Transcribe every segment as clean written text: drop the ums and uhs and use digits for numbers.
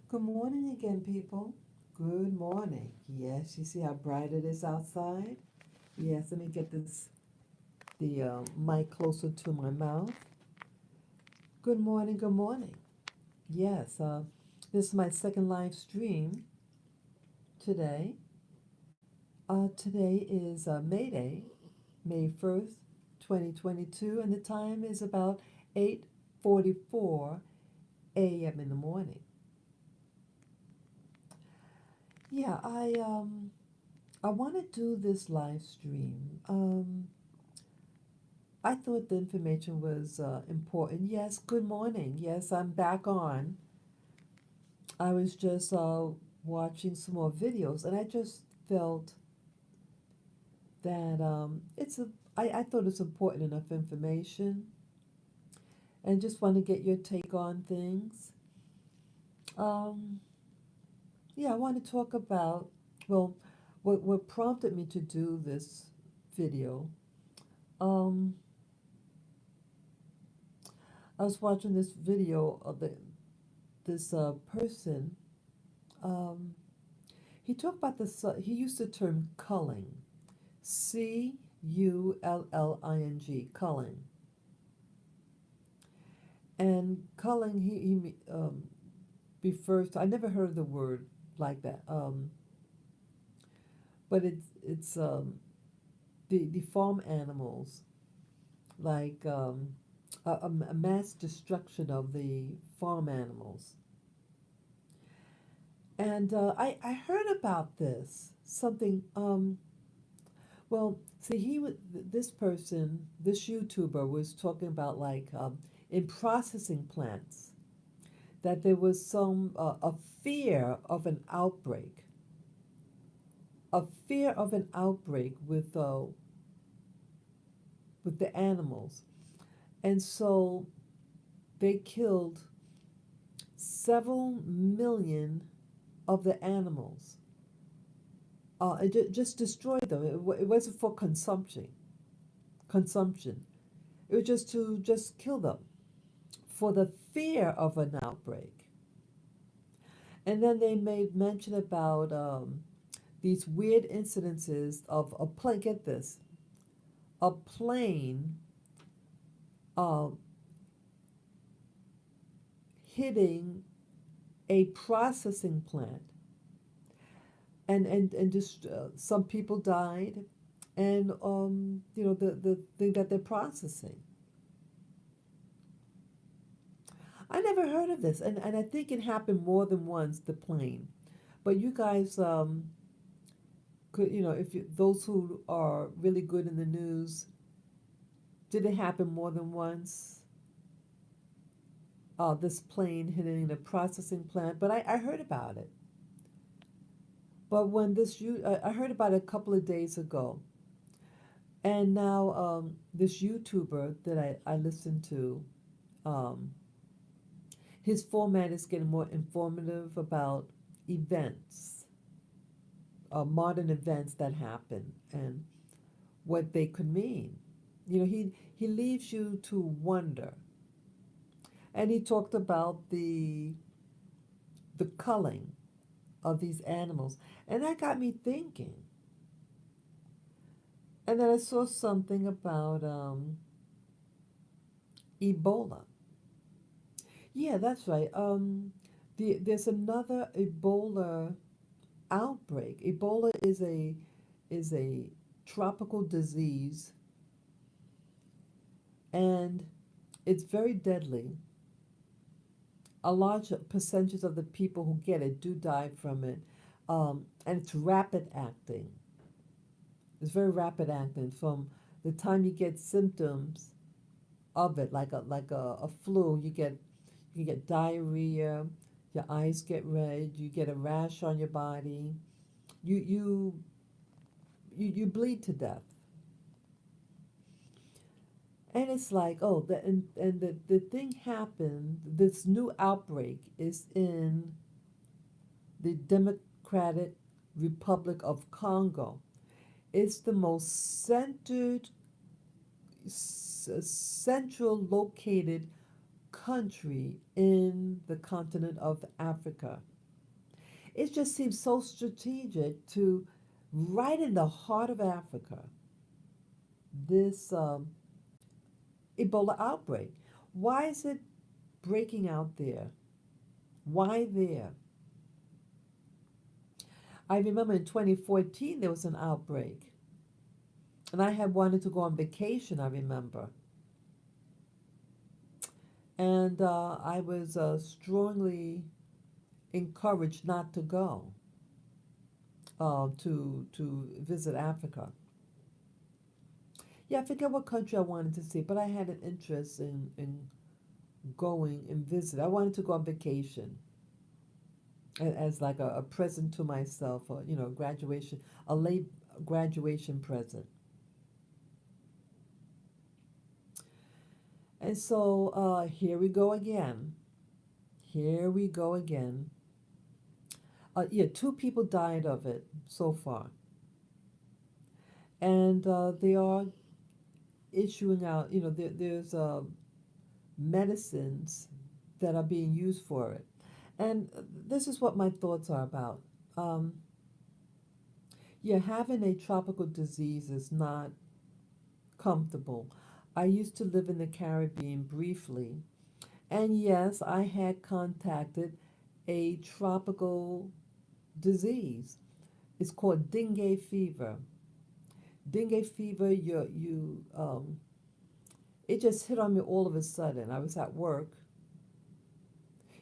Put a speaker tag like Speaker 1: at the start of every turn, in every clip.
Speaker 1: Good morning again, people. Good morning. Yes, you see how bright it is outside? Yes, let me get the mic closer to my mouth. Good morning, good morning. Yes, this is my second live stream today. Today is May Day, May 1st, 2022, and the time is about 8:44 a.m. in the morning. Yeah, I want to do this live stream. I thought the information was important. Yes, good morning. Yes, I'm back on. I was just watching some more videos, and I just felt that I thought it's important enough information, and just want to get your take on things. Um, yeah, I want to talk about, well, what prompted me to do this video. Um, I was watching this video of this person. Um, he talked about this. He used the term culling, culling, culling, and culling. He refers to. I never heard of the word like that. But it's the farm animals, like a mass destruction of the farm animals. And I heard about this something. Well, see, this person, this YouTuber was talking about like in processing plants that there was a fear of an outbreak, a fear of an outbreak with the animals, and so they killed several million of the animals. Just destroyed them. It wasn't for consumption. Consumption. It was just to just kill them for the fear of an outbreak. And then they made mention about these weird incidences of a plane. Get this, a plane uh, hitting a processing plant, and just some people died, and the thing that they're processing. I never heard of this, and I think it happened more than once. The plane, but you guys could if those who are really good in the news, did it happen more than once? This plane hitting the processing plant, but I heard about it. But when I heard about it a couple of days ago, and now this YouTuber that I listen to, um, his format is getting more informative about events, modern events that happen, and what they could mean. He leaves you to wonder. And he talked about the culling of these animals. And that got me thinking. And then I saw something about Ebola. Yeah, that's right. There's another Ebola outbreak. Ebola is a tropical disease, and it's very deadly. A large percentage of the people who get it do die from it, and it's rapid acting. It's very rapid acting. From the time you get symptoms of it, like a flu, you get diarrhea, your eyes get red, you get a rash on your body, you you you bleed to death. And it's like, oh, the thing happened. This new outbreak is in the Democratic Republic of Congo. It's the most central located country in the continent of Africa. It just seems so strategic to, right in the heart of Africa, this Ebola outbreak. Why is it breaking out there? Why there? I remember in 2014 there was an outbreak, and I had wanted to go on vacation, I remember. And I was strongly encouraged not to go to visit Africa. Yeah, I forget what country I wanted to see, but I had an interest in going and visit. I wanted to go on vacation as like a present to myself, or graduation, a late graduation present. And so here we go again. Here we go again. Yeah, two people died of it so far, and they are issuing out. There's medicines that are being used for it, and this is what my thoughts are about. Um, yeah, having a tropical disease is not comfortable. I used to live in the Caribbean briefly, and yes, I had contacted a tropical disease. It's called dengue fever. Dengue fever, it just hit on me all of a sudden. I was at work.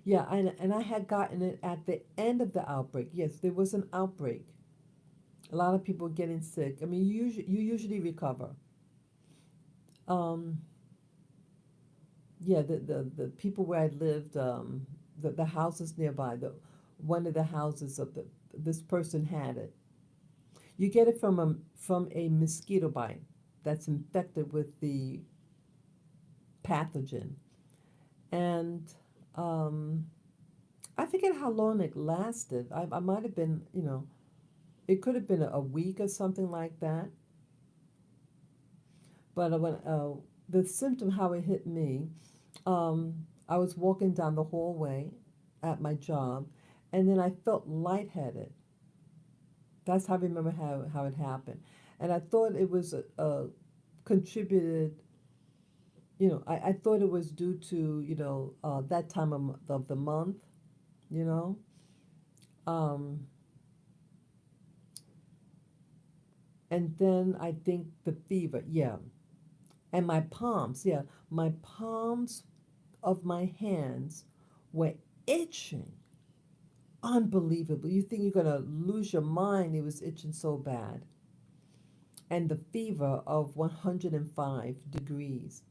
Speaker 1: Yeah, and I had gotten it at the end of the outbreak. Yes, there was an outbreak. A lot of people getting sick. I mean, you usually recover. Um, yeah, the people where I lived, the houses nearby, one of the houses of this person had it. You get it from a mosquito bite that's infected with the pathogen, and um, I forget how long it lasted. I might have been, it could have been a week or something like that. But when the symptom, how it hit me, I was walking down the hallway at my job, and then I felt lightheaded. That's how I remember how it happened. And I thought it was contributed, I thought it was due to, that time of the month, you know. Um, and then I think the fever, yeah. And my palms, yeah, my palms of my hands were itching unbelievably. You think you're going to lose your mind. It was itching so bad. And the fever of 105 degrees.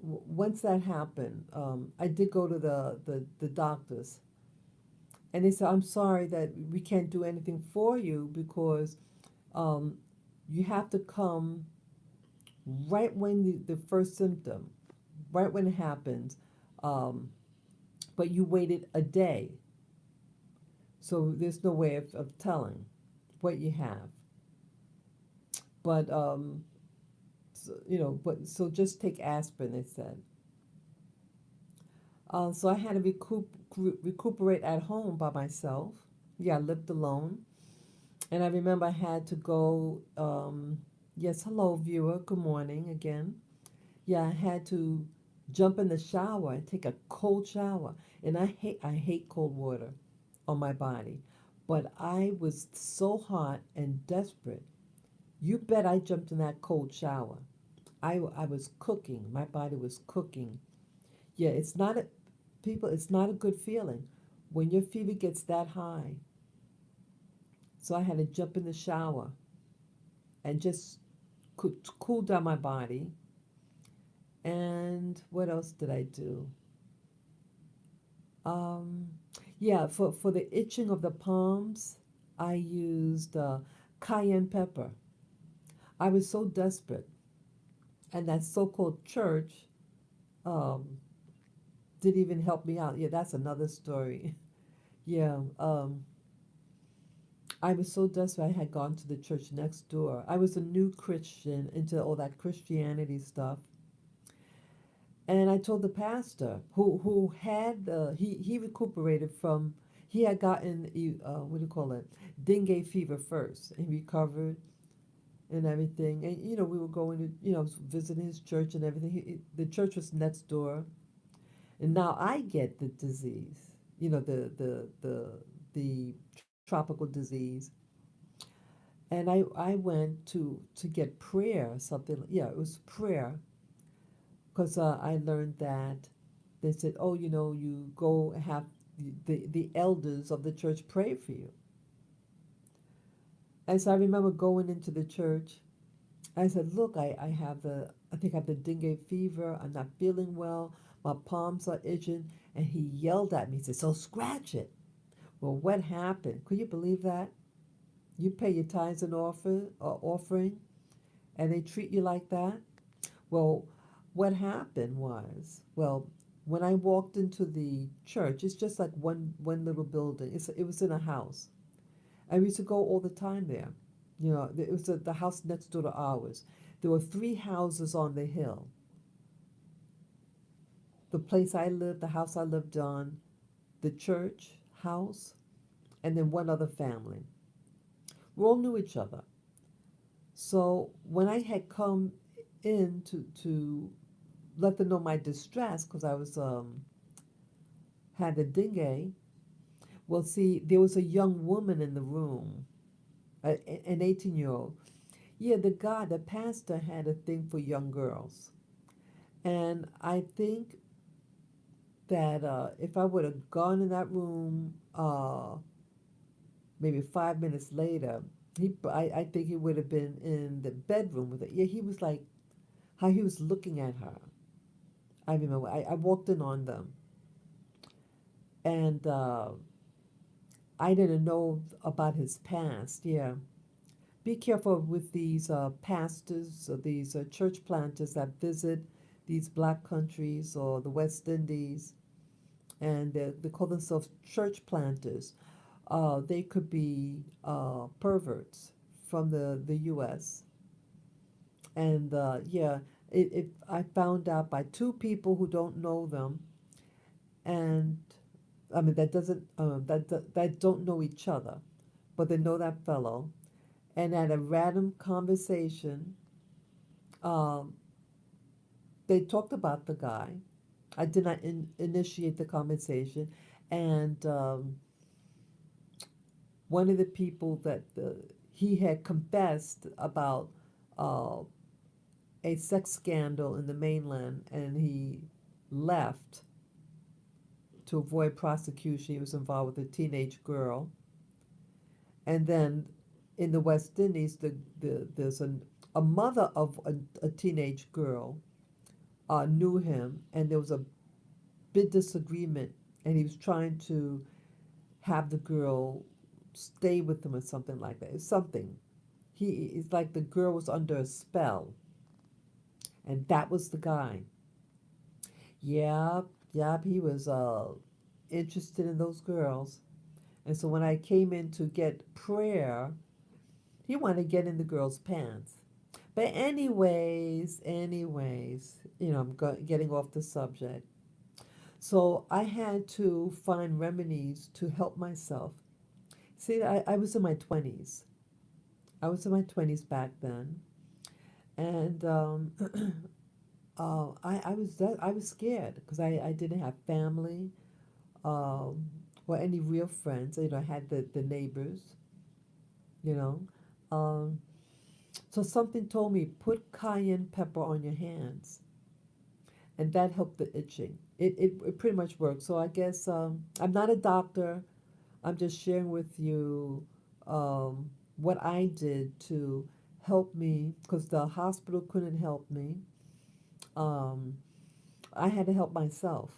Speaker 1: Once that happened, I did go to the doctors, and they said, "I'm sorry that we can't do anything for you because um, you have to come right when the first symptom, right when it happens, um, but you waited a day, so there's no way of telling what you have. But so just take aspirin," they said. So I had to recuperate at home by myself. Yeah, I lived alone. And I remember I had to go, yes, hello, viewer, good morning again. Yeah, I had to jump in the shower and take a cold shower. And I hate cold water on my body. But I was so hot and desperate. You bet I jumped in that cold shower. I was cooking. My body was cooking. Yeah, it's not a good feeling when your fever gets that high. So I had to jump in the shower and just cool down my body. And what else did I do? Um, yeah, for the itching of the palms, I used cayenne pepper. I was so desperate, and that so-called church um, didn't even help me out. Yeah, that's another story. Yeah, I was so desperate. I had gone to the church next door. I was a new Christian into all that Christianity stuff. And I told the pastor who had he recuperated from He had gotten what do you call it, dengue fever first, and recovered and everything. And we were going to visiting his church and everything. The church was next door, and now I get the disease. The tropical disease, and I went to get prayer, something. Yeah, it was prayer, because I learned that they said, oh, you go have the elders of the church pray for you. And so I remember going into the church. I said, look, I think I have the dengue fever. I'm not feeling well. My palms are itching. And he yelled at me. He said, so scratch it. Well, what happened? Could you believe that? You pay your tithes and offering, and they treat you like that? Well, what happened was, when I walked into the church, it's just like one little building. It was in a house. I used to go all the time there. It was the house next door to ours. There were three houses on the hill. The place I lived, the house I lived on, the church house, and then one other family. We all knew each other. So when I had come in to let them know my distress, because I was had the dengue. Well, see, there was a young woman in the room, an 18-year-old. Yeah, the pastor had a thing for young girls. And I think that if I would have gone in that room maybe 5 minutes later, I think he would have been in the bedroom with her. Yeah, he was like, how he was looking at her. I remember I walked in on them, and I didn't know about his past. Yeah. Be careful with these pastors or these church planters that visit these black countries or the West Indies, and they call themselves church planters. They could be perverts from the U.S. And yeah, I found out by two people who don't know them, and I mean that doesn't that don't know each other, but they know that fellow. And at a random conversation, um, they talked about the guy. I did not initiate the conversation, and one of the people that he had confessed about uh, a sex scandal in the mainland, and he left to avoid prosecution. He was involved with a teenage girl, and then in the West Indies, there's a mother of a teenage girl knew him, and there was a big disagreement, and he was trying to have the girl stay with him or something like that. It's something. It's like the girl was under a spell, and that was the guy. Yep, yep, he was interested in those girls. And so when I came in to get prayer, he wanted to get in the girl's pants. But anyways, I'm getting off the subject. So I had to find remedies to help myself. See, I was in my 20s. I was in my 20s back then. And I was scared because I didn't have family um, or any real friends. I had the neighbors, you know. Um, so something told me, put cayenne pepper on your hands, and that helped the itching. It pretty much worked. So I guess I'm not a doctor. I'm just sharing with you what I did to help me because the hospital couldn't help me. Um, I had to help myself.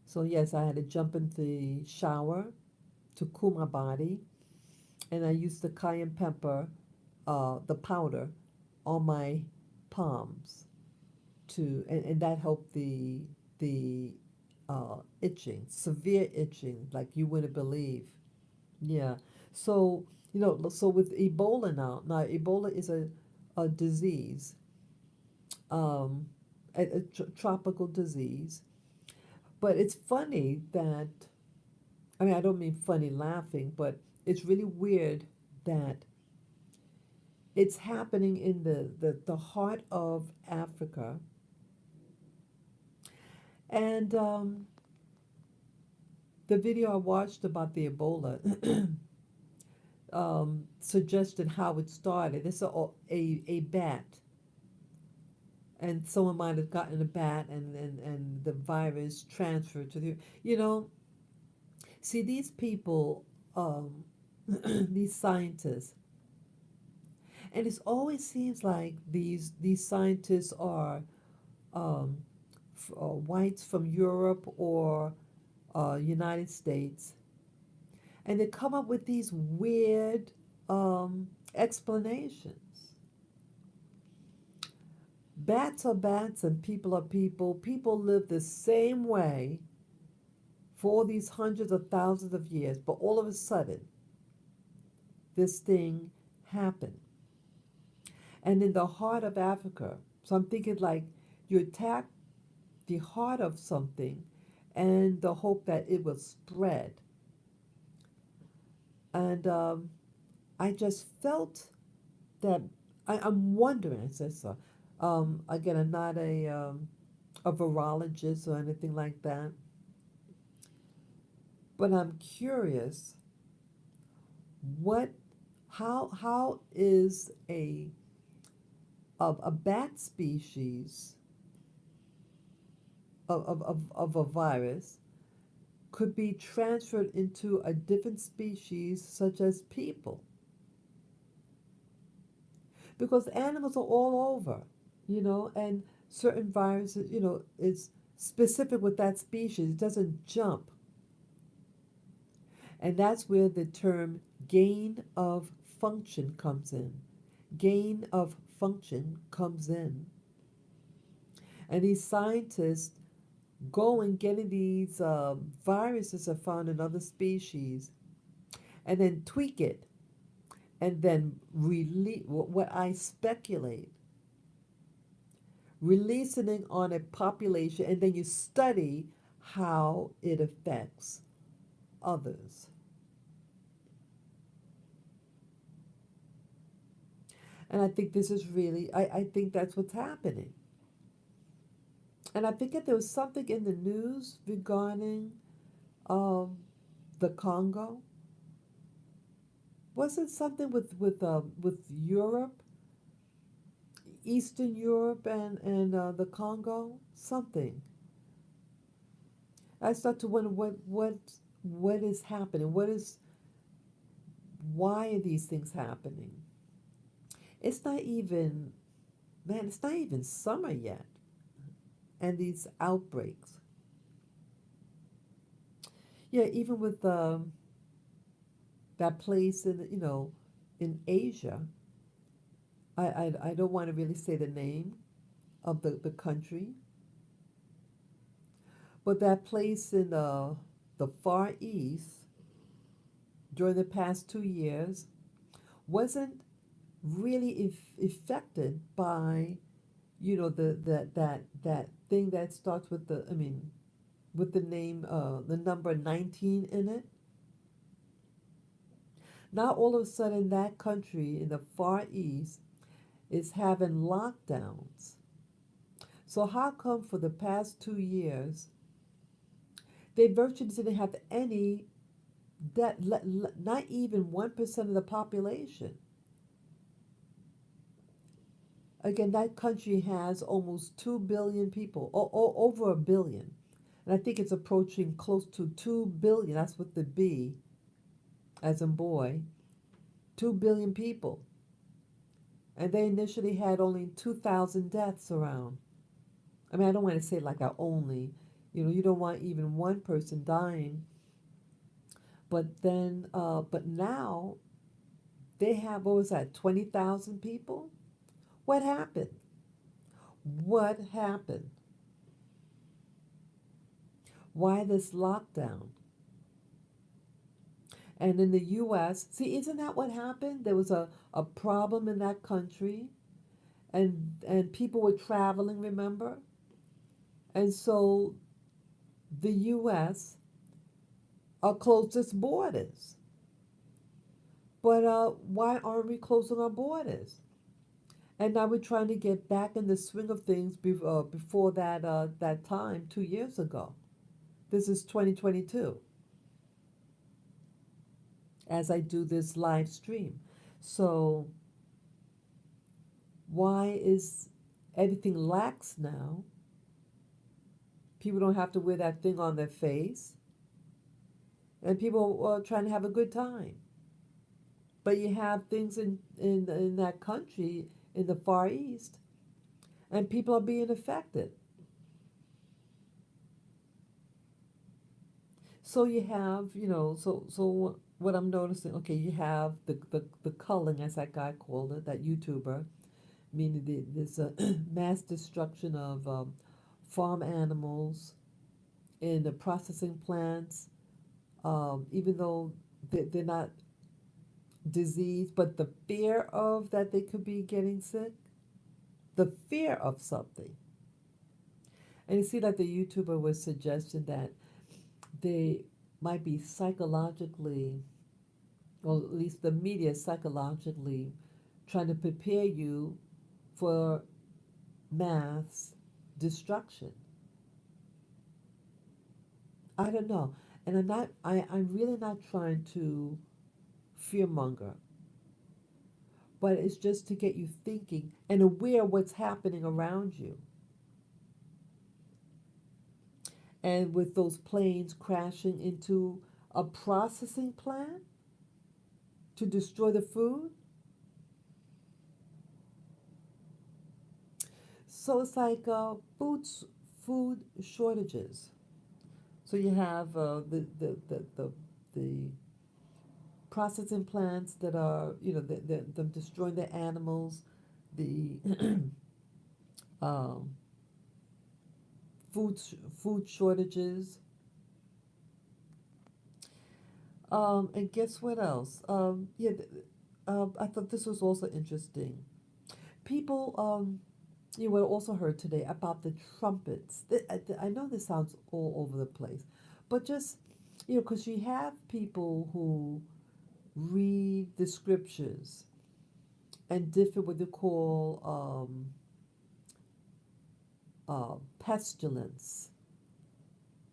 Speaker 1: So yes, I had to jump into the shower to cool my body, and I used the cayenne pepper, the powder, on my palms and that helped the itching, severe itching, like you wouldn't believe. Yeah. So so with Ebola now Ebola is a disease, um, a tropical disease. But it's funny that I mean, I don't mean funny laughing, but it's really weird that it's happening in the heart of Africa. And the video I watched about the Ebola suggested how it started. It's a bat, and someone might have gotten a bat, and the virus transferred to the. You know, see these people, um, these scientists, and it always seems like these scientists are um, whites from Europe or United States, and they come up with these weird explanations. Bats are bats and people are people. People live the same way for all these hundreds of thousands of years, but all of a sudden, this thing happened. And in the heart of Africa, so I'm thinking like you attack the heart of something and the hope that it will spread. And I just felt that I'm wondering, I said so. Again, I'm not a virologist or anything like that, but I'm curious what how is a bat species of a virus could be transferred into a different species such as people, because animals are all over, and certain viruses, it's specific with that species. It doesn't jump. And that's where the term gain of function comes in. Gain of function comes in. And these scientists go and getting these viruses are found in other species and then tweak it and then release what I speculate, releasing it on a population, and then you study how it affects others. And I think this is really, I think that's what's happening. And I think that there was something in the news regarding um, the Congo. Was it something with Europe, Eastern Europe, and the Congo? Something. I start to wonder what is happening. Why are these things happening? It's not even man. It's not even summer yet, and these outbreaks. Yeah, even with that place in Asia. I don't want to really say the name of the country, but that place in the Far East during the past 2 years wasn't really affected by that thing that starts with with the name the number 19 in it. Now all of a sudden that country in the Far East is having lockdowns. So how come for the past 2 years they virtually didn't have any that not even 1% of the population? Again, that country has almost 2 billion people, over a billion. And I think it's approaching close to 2 billion. That's with the B, as in boy, 2 billion people. And they initially had only 2,000 deaths around. I mean, I don't want to say like I only, you don't want even one person dying. But now they have, what was that, 20,000 people? What happened? What happened? Why this lockdown? And in the US, see, isn't that what happened? There was a problem in that country, and people were traveling, remember? And so the US our closest borders. But why aren't we closing our borders? And now we're trying to get back in the swing of things before that time 2 years ago. This is 2022 as I do this live stream. So why is everything lax now? People don't have to wear that thing on their face, and people are trying to have a good time. But you have things in that country in the Far East, and people are being affected. So you have, so what I'm noticing, okay, you have the culling, as that guy called it, that YouTuber, meaning this mass destruction of farm animals in the processing plants, even though they're not diseased, but the fear of that they could be getting sick, the fear of something. And you see that the YouTuber was suggesting that they might be psychologically, or at least the media psychologically, trying to prepare you for mass destruction. I don't know. And I'm really not trying to fearmonger, but it's just to get you thinking and aware what's happening around you. And with those planes crashing into a processing plant to destroy the food. So it's like food shortages. So you have the processing plants that are, them destroying the animals, the um, food shortages. And guess what else? I thought this was also interesting. People, you would also heard today about the trumpets. I know this sounds all over the place, but just, because you have people who read the scriptures and different what they call pestilence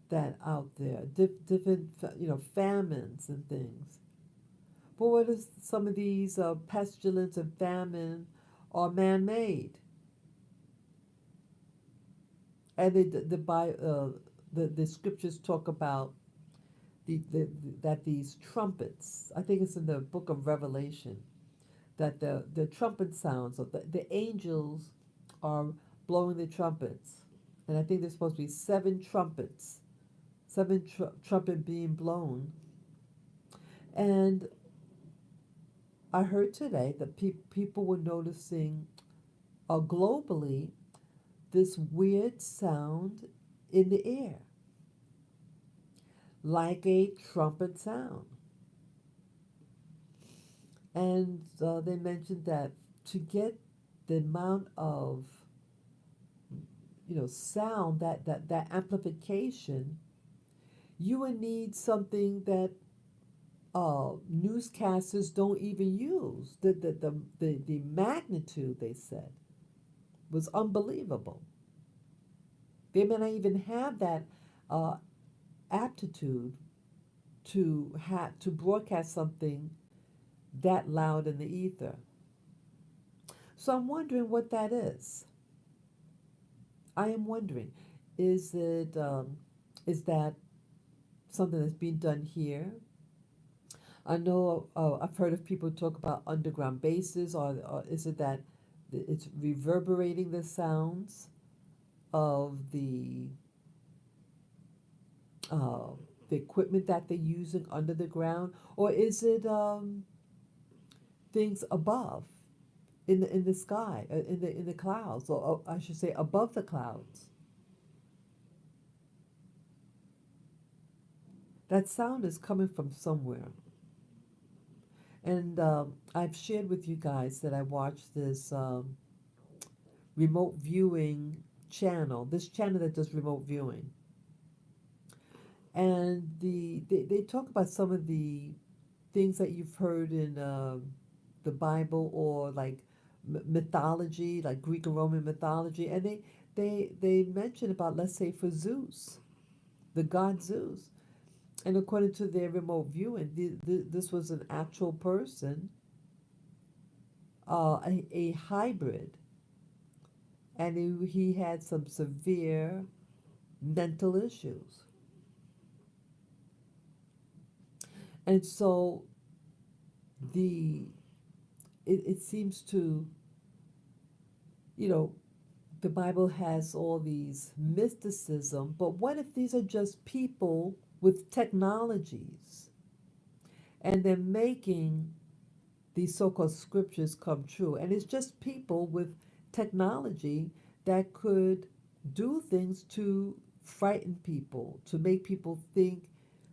Speaker 1: that out there, different famines and things. But what is some of these pestilence and famine are man-made, and the scriptures talk about that these trumpets. I think it's in the book of Revelation that the trumpet sounds of the angels are blowing the trumpets, and I think there's supposed to be seven trumpets, trumpet being blown. And I heard today that people were noticing globally this weird sound in the air, like a trumpet sound. And they mentioned that to get the amount of sound, that amplification, you would need something that newscasters don't even use. The magnitude, they said, was unbelievable. They may not even have that uh, aptitude to broadcast something that loud in the ether. So I'm wondering what that is. I am wondering, is that something that's being done here? I know I've heard of people talk about underground bases, or is it that it's reverberating the sounds of uh, the equipment that they're using under the ground, or is it things above in the sky, in the clouds, or I should say above the clouds? That sound is coming from somewhere. And I've shared with you guys that I watched this remote viewing channel, this channel that does remote viewing. And they talk about some of the things that you've heard in the Bible, or like mythology, like Greek and Roman mythology, and they mention about, let's say, for Zeus, the god Zeus, and according to their remote viewing, this was an actual person, a hybrid, and he had some severe mental issues, and so the it seems to, you know, the Bible has all these mysticism, but what if these are just people with technologies and they're making these so called scriptures come true? And it's just people with technology that could do things to frighten people, to make people think,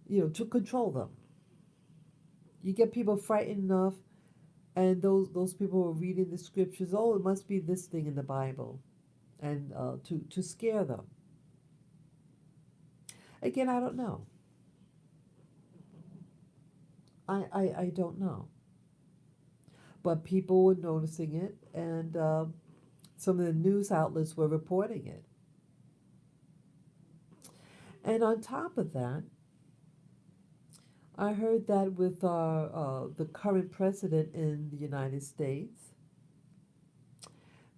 Speaker 1: to control them. You get people frightened enough, and those people who are reading the scriptures, oh, it must be this thing in the Bible, and to scare them. Again, I don't know. I don't know. But people were noticing it, and some of the news outlets were reporting it. And on top of that, I heard that with the current president in the United States,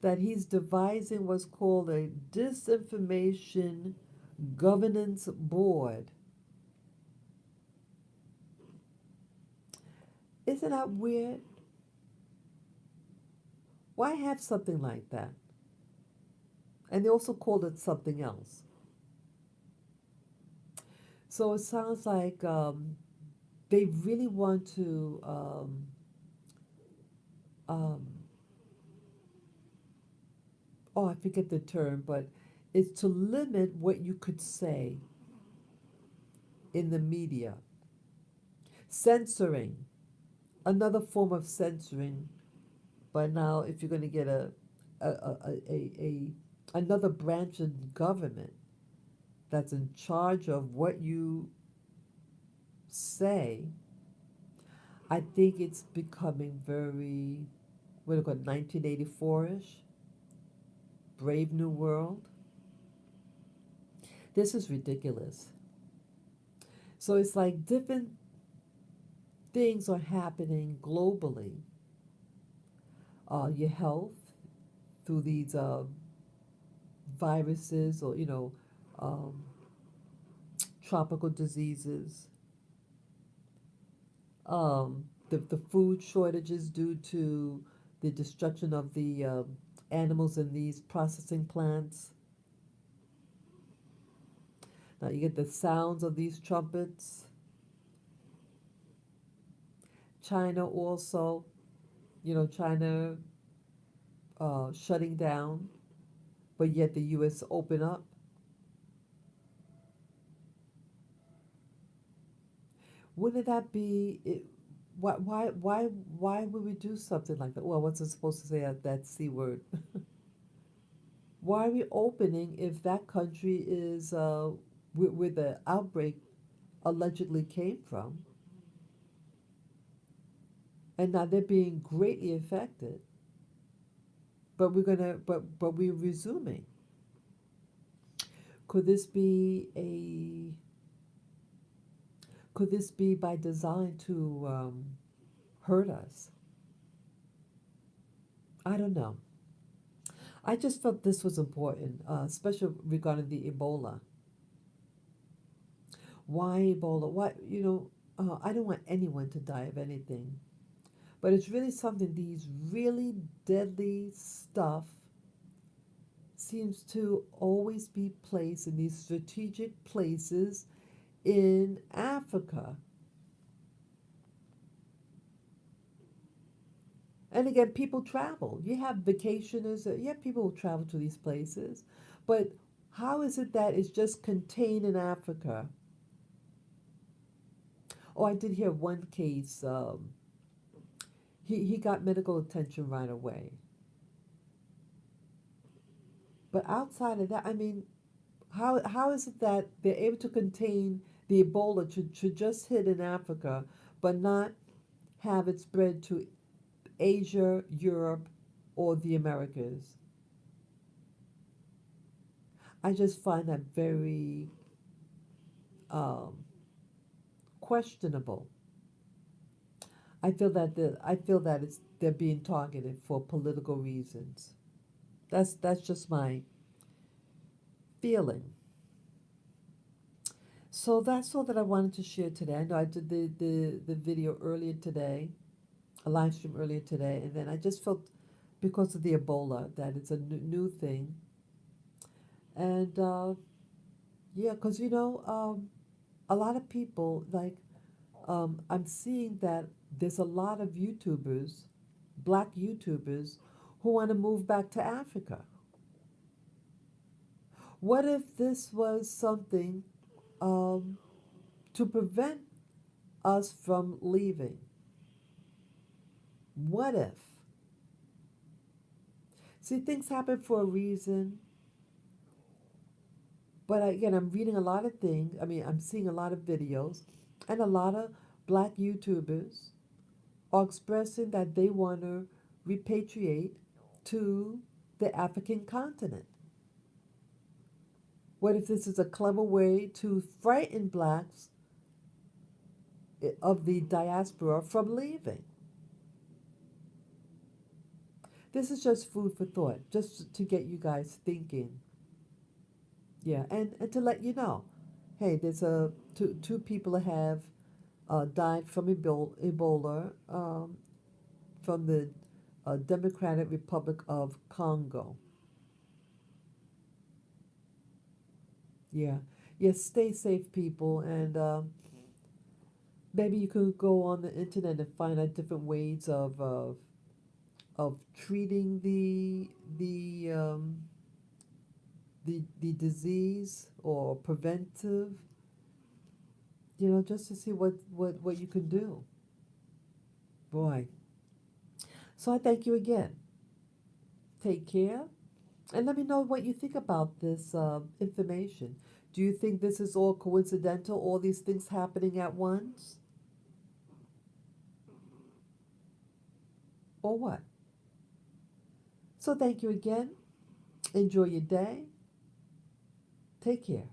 Speaker 1: that he's devising what's called a disinformation governance board. Isn't that weird? Why have something like that? And they also called it something else. So it sounds like they really want to, um, oh, I forget the term, but it's to limit what you could say in the media. Censoring, another form of censoring. But now, if you're going to get a another branch of government that's in charge of what you say, I think it's becoming very, what do you call it, 1984-ish, Brave New World. This is ridiculous. So it's like different things are happening globally. Your health through these viruses, or um, tropical diseases, the food shortages due to the destruction of the animals in these processing plants. Now you get the sounds of these trumpets. China also, China shutting down, but yet the U.S. open up. Wouldn't that be it? Why would we do something like that? Well, what's it supposed to say, that C word? Why are we opening if that country is where the outbreak allegedly came from, and now they're being greatly affected? But we're resuming. Could this be a could this be by design to hurt us? I don't know. I just felt this was important, especially regarding the Ebola. Why Ebola? Why, I don't want anyone to die of anything. But it's really something, these really deadly stuff seems to always be placed in these strategic places in Africa. And again, people travel. You have vacationers, you have people who travel to these places. But how is it that it's just contained in Africa? Oh, I did hear one case. He got medical attention right away. But outside of that, I mean, how is it that they're able to contain the Ebola should just hit in Africa, but not have it spread to Asia, Europe, or the Americas. I just find that very um, questionable. I feel that it's they're being targeted for political reasons. That's just my feeling. So that's all that I wanted to share today. I know I did the video earlier today, a live stream earlier today, and then I just felt because of the Ebola that it's a new thing. And yeah, because a lot of people I'm seeing that there's a lot of YouTubers, black YouTubers, who want to move back to Africa. What if this was something um, to prevent us from leaving? What if? See, things happen for a reason, but again, I'm reading a lot of things. I mean, I'm seeing a lot of videos, and a lot of black YouTubers are expressing that they want to repatriate to the African continent. What if this is a clever way to frighten blacks of the diaspora from leaving? This is just food for thought, just to get you guys thinking. Yeah, and to let you know, hey, there's two people have died from Ebola from the Democratic Republic of Congo. Yeah, yes, stay safe, people, and maybe you could go on the internet and find out different ways of treating the disease or preventive, just to see what you can do. Boy. So I thank you again. Take care. And let me know what you think about this information. Do you think this is all coincidental, all these things happening at once? Or what? So thank you again. Enjoy your day. Take care.